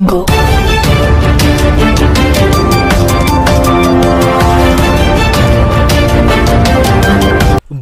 Go.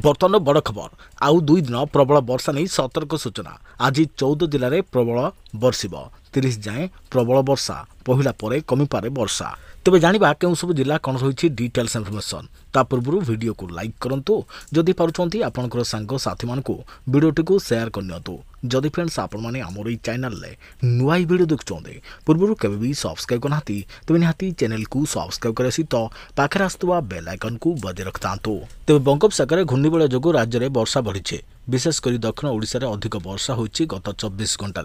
बर्तमान बड़ खबर आउ 2 दिन प्रबल वर्षा नहीं सतर्क सूचना। आज 14 जिले में प्रबल बर्षिब 30 जाए प्रबल वर्षा पहुला पर कमिपारे वर्षा। तेज जाना क्यों सब जिला कौन रही डिटेल्स इनफर्मेशन ता पूर्व वीडियो को लाइक करूँ जदि पार्टी आपंकर सांग साथी मान वीडियोटी को शेयर करनी। जदि फ्रेंड्स आपण मैंने आमर चैनल नुआ वीडियो देखुं पूर्व केवे सब्सक्राइब करना तेज निहाती चैनल को सब्सक्राइब कर सहित पाखे आसुवा बेल आइकन को बजाय रखता। तेज बंगोपसागर घूर्णिबलय जो राज्य में वर्षा बढ़ी विशेषकर दक्षिण ओडिशा रे अधिक वर्षा होइछि गत 24 घंटा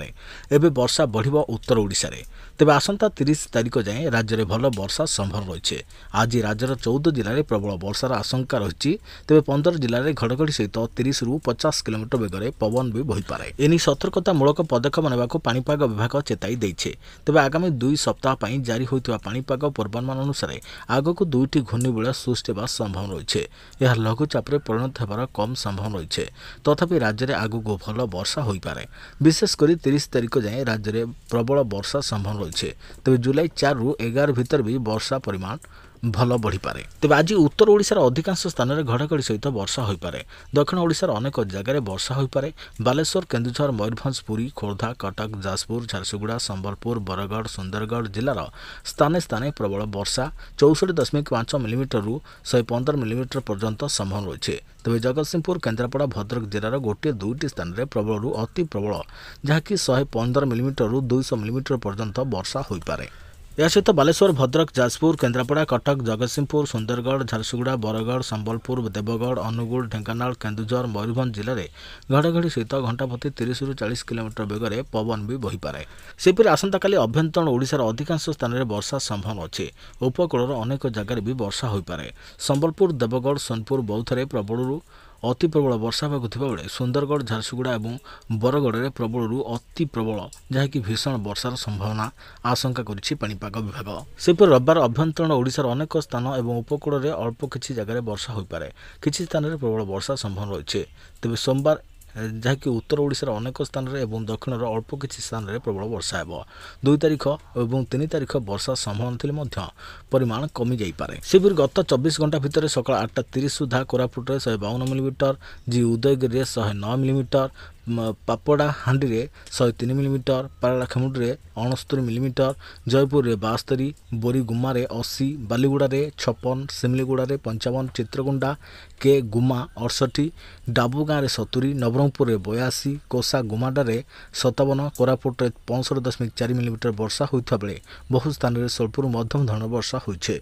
एबे वर्षा बढ़िबो उत्तर ओडिशा रे। तेबे आसंता 30 तारिख जाए राज्य में भल वर्षा संभव रही। आज राज्यर 14 जिले में प्रबल वर्षार आशंका रही। तेबे 15 जिले में घड़घड़ी सहित 30 ରୁ 50 किलोमीटर बेगर पवन भी बहीपे। एने सतर्कतामूलक पदक्षेप नेबाकू पाणीपाग विभाग चेताई देइछे। तेबे आगामी 2 सप्ताह पई जारी होइतबा पाणीपाग पूर्वानुमान अनुसार आगक 2टी घूर्णिबलय सृष्टि हेबा संभव रही। यह लघुचाप परिणत होबार कम संभव रही। तथापि राज्य में आगक भल वर्षा हो पारे। विशेषकर 30 तारिख जाए राज्य में प्रबल वर्षा संभव रही। तेज जुलाई 4 ରୁ 11 भितर भी वर्षा परिमाण भल बढ़ीपे। तेज आज उत्तर ओडिशार अधिकांश स्थान में घड़घड़ी सहित वर्षा हो पारे। दक्षिण ओडिशार अनेक जगह वर्षा हो पारे। बालेश्वर, केन्दुझर, मयूरभंज, पुरी, खोर्धा, कटक, जाजपुर, झारसुगुड़ा, संबलपुर, बरगढ़, सुंदरगढ़ जिलार स्थाने स्थाने प्रबल वर्षा 64.5 मिलीमीटर ରୁ 115 मिलीमीटर पर्यंत संभव रही। तेज जगतसिंहपुर, केन्द्रापड़ा, भद्रक जिलार गोटे 2टी स्थान में प्रबल अति प्रबल जहाँकि 115 मिलीमीटर ରୁ 200 मिलीमीटर पर्यंत वर्षा हो पारे। या सहित बालेश्वर, भद्रक, जाजपुर, केन्द्रापड़ा, कटक, जगतसिंहपुर, सुंदरगढ़, झारसुगुड़ा, बरगढ़, संबलपुर, देवगढ़, अनुगुल, ढेंकानाल, केन्दुझर, मयूरभंज जिले में घड़घड़ी सहित घंटा प्रति 30 ରୁ 40 किलोमीटर बेगर पवन भी बहीपे। सेपरि आसंताकाली अभ्यंतरण ओडिशार अधिकांश स्थान में वर्षा संभव अच्छे। उपकूल अनेक जगह भी वर्षा हो पारे। संबलपुर, देवगढ़, सोनपुर, बौद्धरे प्रबल अति प्रबल वर्षा होगा बेले सुंदरगढ़, झारसुगुड़ा और बरगढ़ में प्रबल अति प्रबल जहाँकि भीषण वर्षार संभावना आशंका करिछि पाणीपाग विभाग। सेपरि रविवार अभ्यंतरण ओडिशार अनेक स्थान और उपकूल में अल्प किछि जगह वर्षा हो पारे। किछि स्थान में प्रबल वर्षा संभव रही। तेज सोमवार जहाँकि उत्तर ओडिशार अनेक स्थान में दक्षिण अल्प किछि स्थान में प्रबल वर्षा हेबो। 2 तारिख और 3 तारिख वर्षा संभव नथिले परिमाण कमी जाइपारे। सेपरि गत 24 घंटा भितर सकाळ 8:30 सुधा कोरापुट 152 मिलीमीटर, जी उदयगिरी 109 मिलीमीटर, पापड़ा हांडी में 103 मिलीमीटर, पारालाखेमुडी में 69 मिलीमीटर, जयपुर में 72, बोरीगुमा में 80, बालीगुड़ा में 56, सिमलीगुड़ा में 55, चित्रकुंडा के गुमा 68, डाबुगाँ में 70, नवरंगपुर में 82, कोसा गुमाडा में 57, कोरापुट में 65.4 मिलीमीटर वर्षा होता बेले बहु स्थान में स्वल्प मध्यम धरण वर्षा होइछे।